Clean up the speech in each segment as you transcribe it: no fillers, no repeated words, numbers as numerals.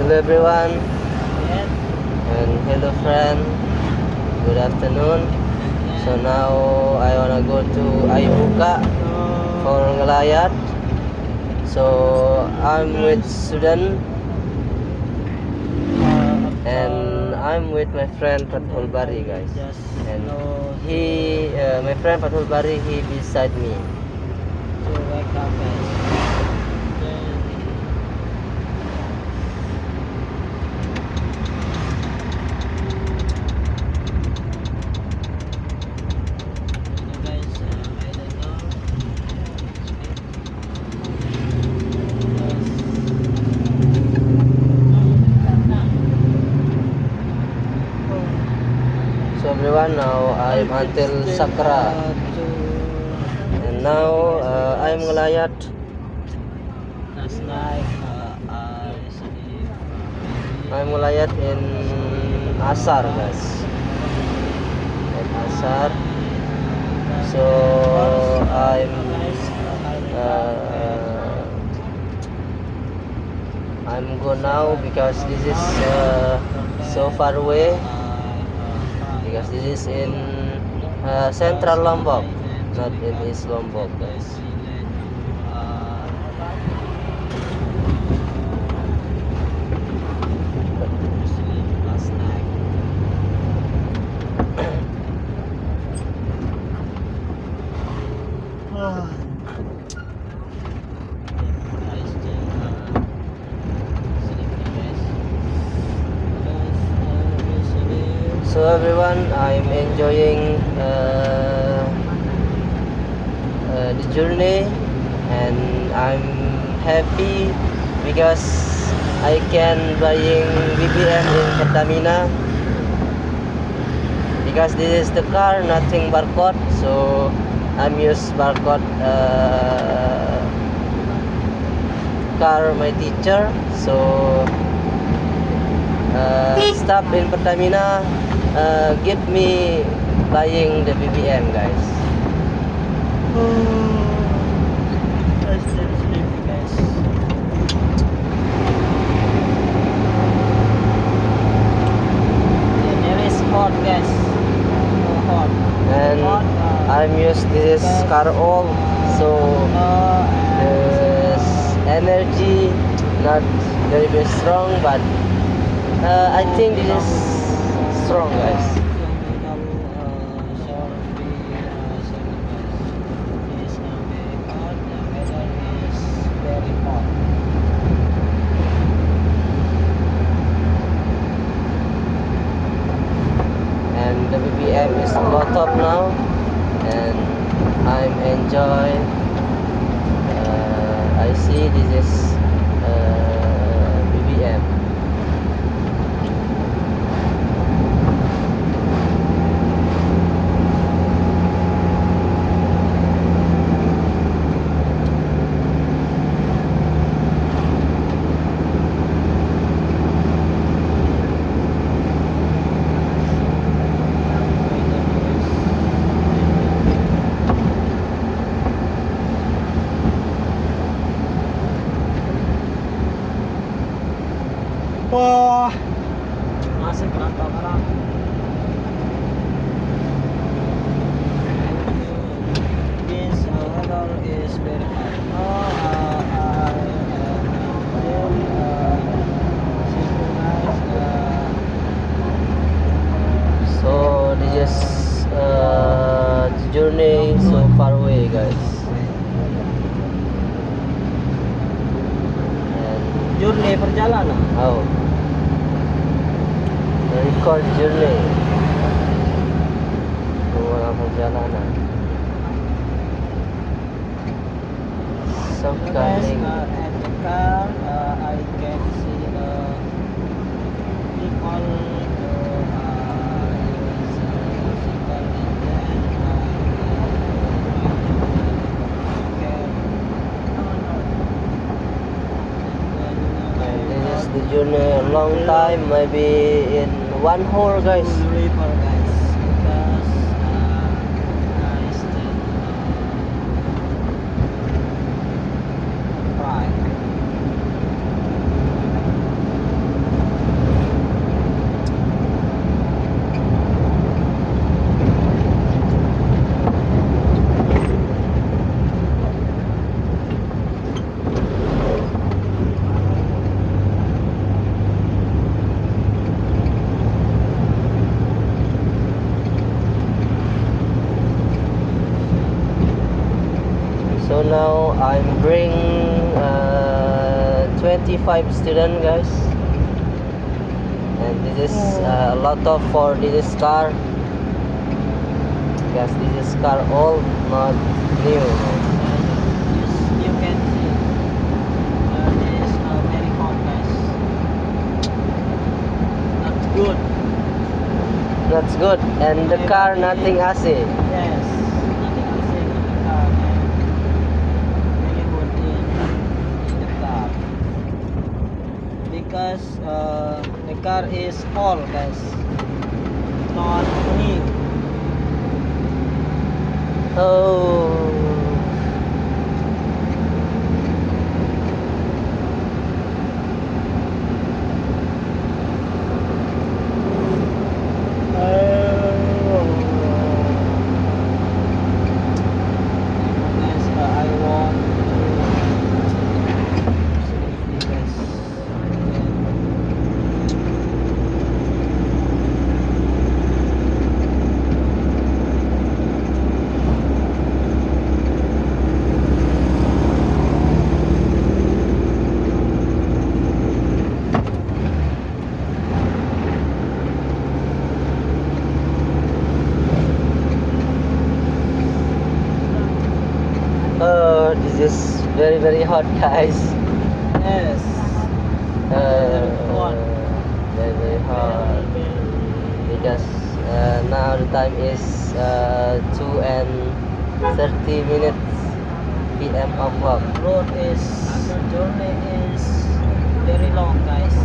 Hello everyone and hello friend. Good afternoon. So now I wanna go to Ayubuka for Ngelayat. So I'm with Sudan and I'm with my friend Fathul Bari, guys. And my friend Fathul Bari, he beside me. So welcome guys. So everyone, now I'm until Sakra, and now I'm Ngelayat. Last night I sleep. I'm Ngelayat in Asar, guys. At Asar. So I'm go now because this is so far away. Because this is in Central Lombok, not in East Lombok, guys. Last night. So everyone, I'm enjoying the journey, and I'm happy because I can buying BBM in Pertamina, because this is the car, nothing barcode. So I'm use barcode car my teacher. So stop in Pertamina, give me buying the BBM, guys. Let's sleep guys. There is hot guys. Hot. And I'm used this car all, so this energy not very strong, but I think this is strong, guys. And the BBM is low top now, and I'm enjoy. I see this is BBM. Wah, masih kerantau orang. This weather is very hot. So this is the journey so far away, guys. And Journey perjalanan. oh, record journey, mga perjalanan. So Guys, coming. at the car, I can see people. This is the journey a long time, maybe in one hour, guys. River guys, because I stay right. 25 student, guys. And this is a lot of for this car. Because this is car old, not new. You can see this very hot, guys. That's good. That's good. And the car nothing AC. Yes, nothing to say in the car, man. Very good in the car. Because the car is old, guys. Not new. Oh. Guys, I want to guys. Oh, this is very hot, guys. Yes. Hot. Very hot. Because now the time is 2:30 p.m. o'clock. Road is journey is very long, guys.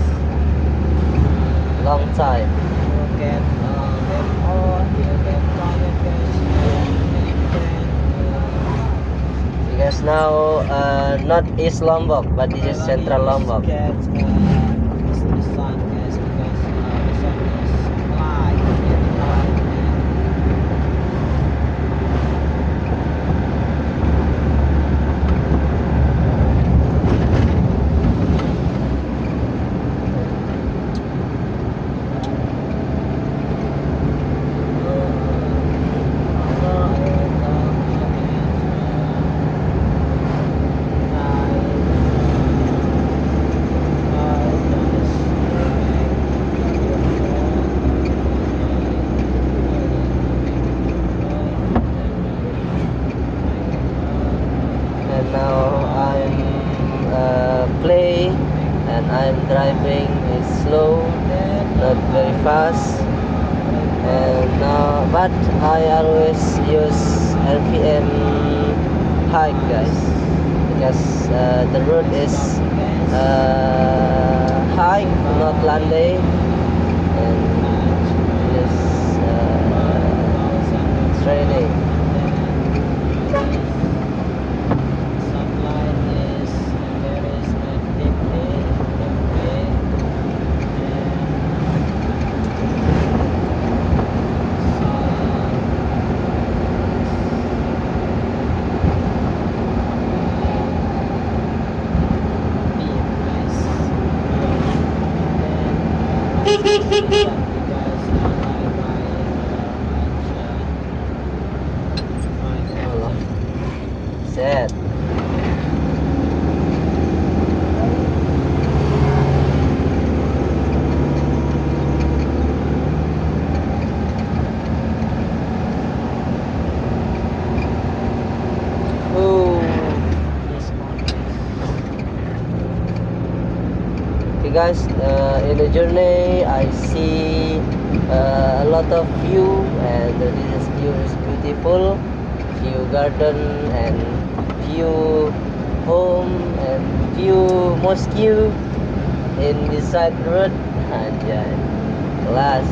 Long time. You get very hot, you get tired, guys. Because now not East Lombok, but this is Central Lombok. Get the sun, guys, because the sun is light, very light. And now I'm play and I'm driving is slow, not very fast. And now, but I always use RPM high, guys, because the road is high, not landing, and this training. Sunlight is there is a deeply Set. Oh. Okay, guys, in the journey I see a lot of view, and this view is beautiful. View garden and view home and view mosque in the side road. Anjay, kelas.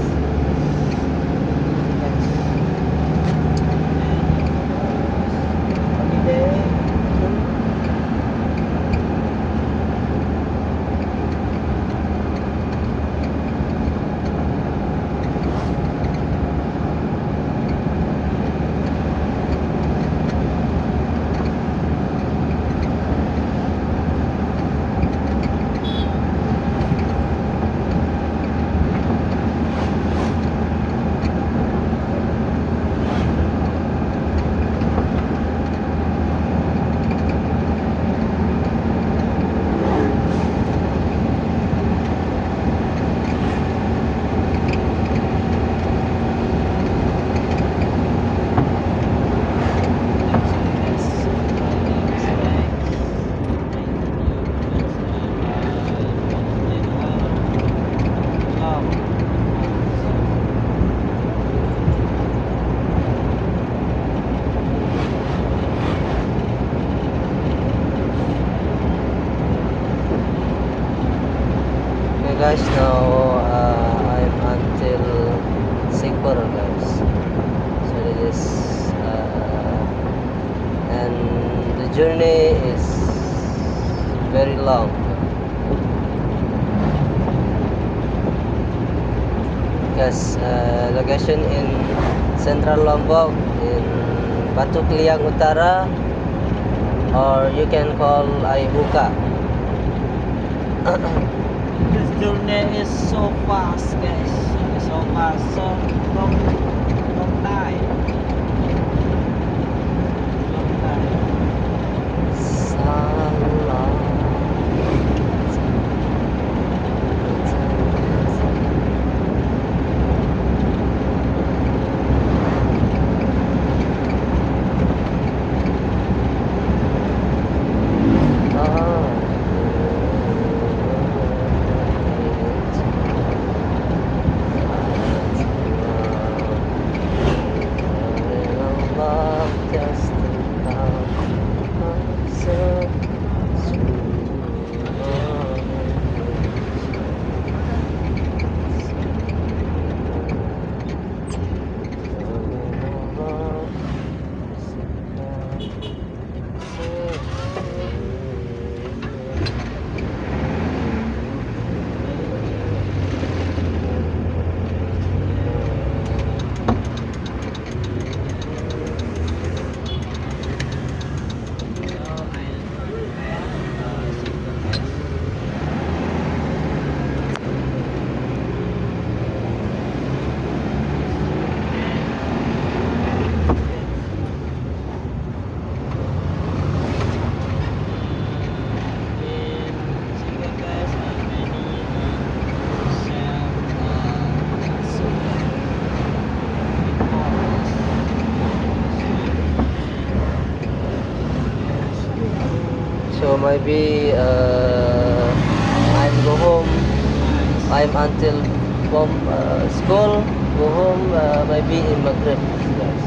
guys, now I'm until Sikor guys. So it is and the journey is very long. Because location in Central Lombok in Batu Kliang Utara, or you can call Aibuka. This journey is so fast, guys. So fast, so long time. Long time. So maybe I'm go home. I'm until from school. Go home maybe in Maghrib, guys.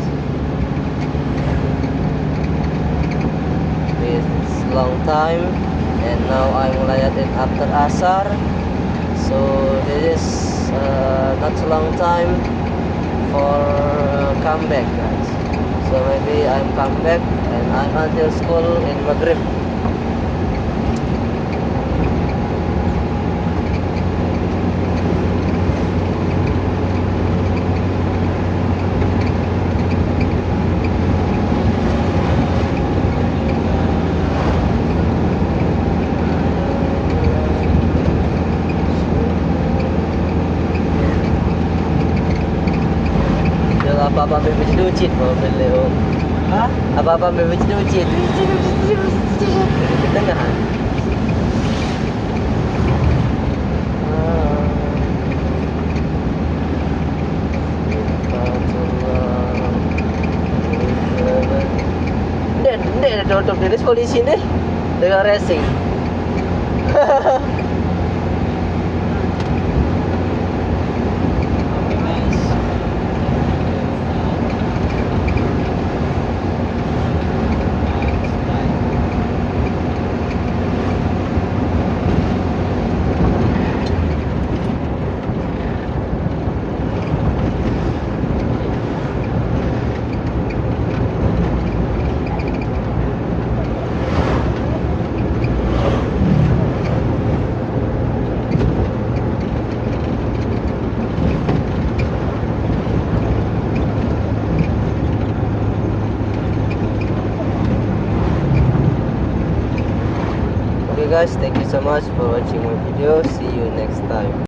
It's long time, and now I'm layat it after Asar. So this is not so long time for come back, guys. So maybe I'm come back and I'm until school in Maghrib. Apa-apa ambil baju lucit mau beli om. Hah? Apa-apa ambil baju lucit. Di tengah. Dek tutup jenis polisi deh dengan racing. Okay guys, thank you so much for watching my video. See you next time.